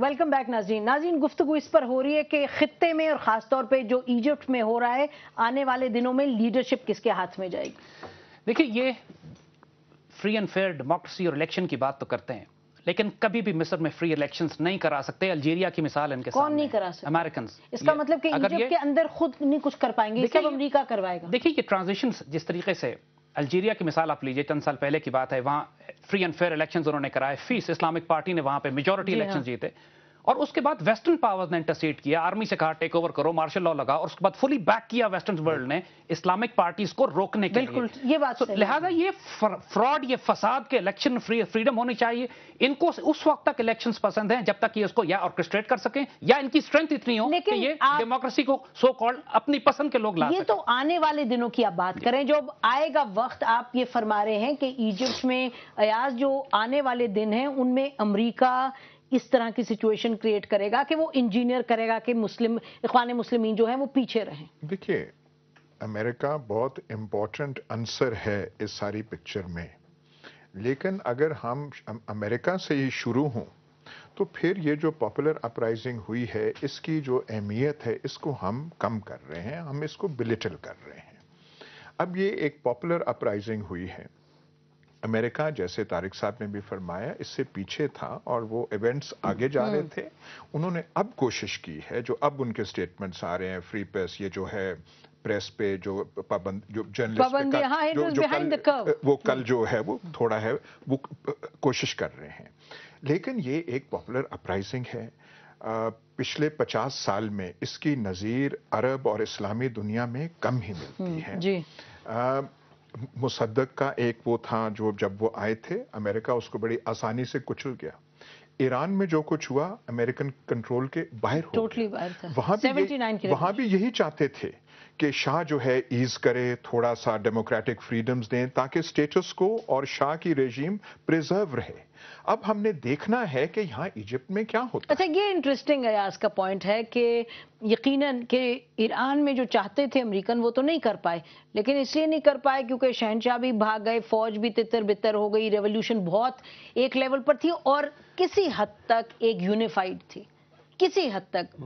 Welcome back ناظرین گفتگو اس پر ہو رہی ہے کہ خطے میں اور خاص طور پہ جو ایجپٹ میں ہو رہا ہے آنے والے دنوں میں لیڈرشپ کس کے ہاتھ میں جائے گی؟ دیکھیں، یہ فری اینڈ فیئر ڈیموکریسی اور الیکشن کی بات تو کرتے ہیں، لیکن کبھی بھی مصر میں فری الیکشنز نہیں کرا سکتے۔ الجیریا کی مثال ان کے سامنے، کون نہیں کرا سکتے؟ امریکنز۔ اس کا مطلب کہ ایجپٹ کے اندر خود نہیں کچھ کر پائیں گے، سب امریکہ کروائے گا۔ دیکھیں، یہ ٹرانزیشنز جس طریقے سے الجیریا کی مثال آپ لیجئے، چند سال پہلے کی بات ہے، وہاں فری اینڈ فیئر الیکشنز انہوں نے کرائے، فیس اسلامک پارٹی نے وہاں پہ میجورٹی الیکشن جیتے، اور اس کے بعد ویسٹرن پاورز نے انٹرسیٹ کیا، آرمی سے کہا ٹیک اوور کرو، مارشل لاء لگا، اور اس کے بعد فلی بیک کیا ویسٹرن ورلڈ نے اسلامک پارٹیز کو روکنے کے لیے۔ بالکل یہ بات صحیح ہے۔ لہذا یہ فراڈ، یہ فساد کے الیکشن فریڈم ہونی چاہیے۔ ان کو اس وقت تک الیکشنز پسند ہیں جب تک یہ اس کو یا آرکسٹریٹ کر سکیں یا ان کی اسٹرینتھ اتنی ہو کہ یہ ڈیموکریسی کو سو کالڈ اپنی پسند کے لوگ لا سکیں۔ یہ تو آنے والے دنوں کی آپ بات کریں، جو اب آئے گا وقت، آپ یہ فرما رہے ہیں کہ ایجپٹ میں ایاز جو آنے والے دن ہیں ان میں امریکہ اس طرح کی سچویشن کریٹ کرے گا کہ وہ انجینئر کرے گا کہ اخوان مسلمین جو ہیں وہ پیچھے رہیں۔ دیکھیے، امریکہ بہت امپورٹنٹ عنصر ہے اس ساری پکچر میں، لیکن اگر ہم امریکہ سے ہی شروع ہوں تو پھر یہ جو پاپولر اپرائزنگ ہوئی ہے اس کی جو اہمیت ہے اس کو ہم کم کر رہے ہیں، ہم اس کو بلٹل کر رہے ہیں۔ اب یہ ایک پاپولر اپرائزنگ ہوئی ہے، امریکہ جیسے طارق صاحب نے بھی فرمایا اس سے پیچھے تھا اور وہ ایونٹس آگے جا رہے تھے۔ انہوں نے اب کوشش کی ہے، جو اب ان کے سٹیٹمنٹس آ رہے ہیں، فری پریس، یہ جو ہے پریس پہ جو پابند، جو جرنلسٹ وہ کل جو ہے وہ تھوڑا ہے وہ کوشش کر رہے ہیں، لیکن یہ ایک پاپولر اپرائزنگ ہے۔ پچھلے 50 سال میں اس کی نظیر عرب اور اسلامی دنیا میں کم ہی ملتی ہے۔ مصدق کا ایک وہ تھا جو جب وہ آئے تھے امریکہ اس کو بڑی آسانی سے کچل گیا۔ ایران میں جو کچھ ہوا امریکن کنٹرول کے باہر ہو گیا۔ وہاں بھی یہی چاہتے تھے کہ شاہ جو ہے ایز کرے، تھوڑا سا ڈیموکریٹک فریڈمز دیں تاکہ سٹیٹس کو اور شاہ کی ریجیم پریزرو رہے۔ اب ہم نے دیکھنا ہے کہ یہاں ایجپٹ میں کیا ہوتا ہے۔ اچھا، یہ انٹرسٹنگ ایاز کا پوائنٹ ہے کہ یقیناً کہ ایران میں جو چاہتے تھے امریکن وہ تو نہیں کر پائے، لیکن اس لیے نہیں کر پائے کیونکہ شہنشاہ بھی بھاگ گئے، فوج بھی تتر بتر ہو گئی، ریولوشن بہت ایک لیول پر تھی اور کسی حد تک ایک یونیفائیڈ تھی، کسی حد تک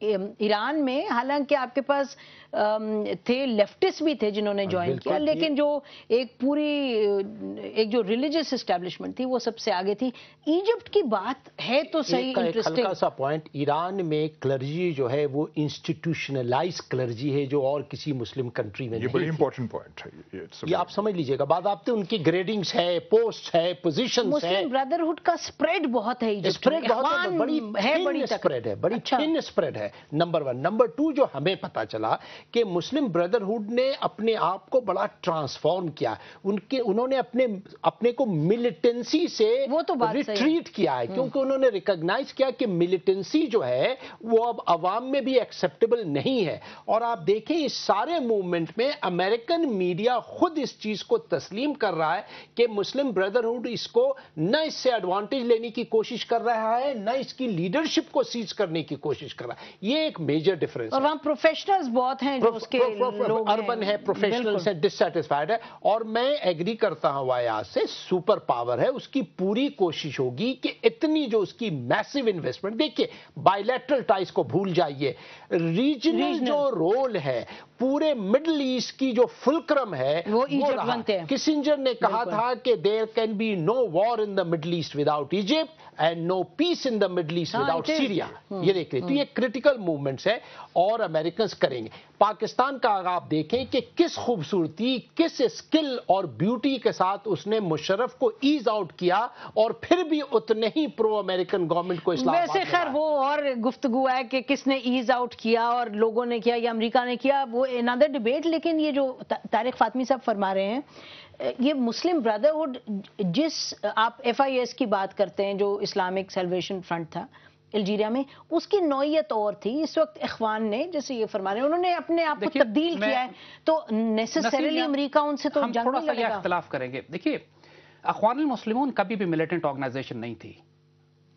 ایران میں۔ حالانکہ آپ کے پاس تھے لیفٹسٹ بھی تھے جنہوں نے جوائن کیا، لیکن جو ایک جو ریلیجس اسٹیبلشمنٹ تھی وہ سب سے آگے تھی۔ ایجپٹ کی بات ہے تو صحیح انٹرسٹنگ۔ ہلکا سا پوائنٹ، ایران میں کلرجی جو ہے وہ انسٹیٹیوشنلائز کلرجی ہے جو اور کسی مسلم کنٹری میں نہیں۔ یہ بڑی امپورٹنٹ پوائنٹ ہے، یہ آپ سمجھ لیجئے گا۔ بعد آپ ان کی گریڈنگز ہے، پوسٹ ہے، پوزیشنز ہے۔ مسلم بردرہڈ کا سپریڈ بہت ہے ایجپٹ میں، بڑی سپریڈ ہے، بڑی تھن سپریڈ ہے، نمبر 1۔ نمبر 2 جو ہمیں پتا چلا کہ مسلم بردرہڈ نے اپنے آپ کو بڑا ٹرانسفارم کیا، انہوں نے اپنے کو ملیٹنسی سے ریٹریٹ کیا ہے، کیونکہ انہوں نے ریکگنائز کیا کہ ملیٹنسی جو ہے وہ اب عوام میں بھی ایکسیپٹیبل نہیں ہے۔ اور آپ دیکھیں اس سارے موومنٹ میں امریکن میڈیا خود اس چیز کو تسلیم کر رہا ہے کہ مسلم بردرہڈ اس کو نہ اس سے ایڈوانٹیج لینے کی کوشش کر رہا ہے، نہ اس کی لیڈرشپ کو سیز کرنے کی کوشش کر رہا ہے۔ یہ ایک میجر ڈفرنس ہے۔ اور وہاں پروفیشنلز بہت ہیں جو اس کے لوگ اربن ہے، پروفیشنلز ہیں، ڈسسیٹسفائیڈ ہے۔ اور میں ایگری کرتا ہوں ایاز سے، سپر پاور ہے، اس کی پوری کوشش ہوگی کہ اتنی جو اس کی میسو انویسٹمنٹ، دیکھیے بائی لیٹرل ٹائز کو بھول جائیے، ریجنل جو رول ہے پورے مڈل ایسٹ کی جو فلکرم ہے وہ رہا۔ کسنجر نے کہا تھا کہ there can be no war in the Middle East without Egypt and no peace in the Middle East without Syria. یہ دیکھ لیں، تو یہ کریٹیکل موومنٹس ہے اور امریکنز کریں گے۔ پاکستان کا اگر آپ دیکھیں کہ کس خوبصورتی، کس اسکل اور بیوٹی کے ساتھ اس نے مشرف کو ایز آؤٹ کیا اور پھر بھی اتنے ہی پرو امریکن گورنمنٹ کو اسلام آباد۔ ویسے خیر وہ اور گفتگو ہے کہ کس نے ایز آؤٹ کیا اور لوگوں نے کیا یا امریکہ نے کیا، وہ another ڈیبیٹ۔ لیکن یہ جو طارق فاطمی صاحب فرما رہے ہیں، یہ مسلم بردرہڈ، جس آپ ایف آئی ایس کی بات کرتے ہیں جو اسلامک سیلویشن فرنٹ تھا الجیریا میں، اس کی نوعیت اور تھی۔ اس وقت اخوان نے، جیسے یہ فرما رہے ہیں، انہوں نے اپنے آپ کو تبدیل کیا ہے، تو نیسیسریلی امریکہ ان سے تو ہم تھوڑا سا یہ اختلاف کریں گے۔ دیکھیے، اخوان المسلمون کبھی بھی ملیٹنٹ آرگنائزیشن نہیں تھی،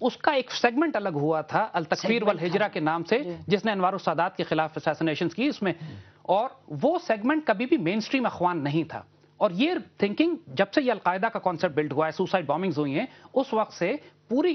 اس کا ایک سیگمنٹ الگ ہوا تھا التکفیر والہجرہ کے نام سے، جس نے انوار السادات کے خلاف اسیسینیشنز کی اس میں، اور وہ سیگمنٹ کبھی بھی مین سٹریم اخوان نہیں تھا۔ اور یہ تھنکنگ جب سے یہ القاعدہ کا کانسیپٹ بلڈ ہوا ہے، سوسائڈ بامبنگز ہوئی ہیں، اس وقت سے پوری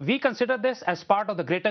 We consider this as part of the greater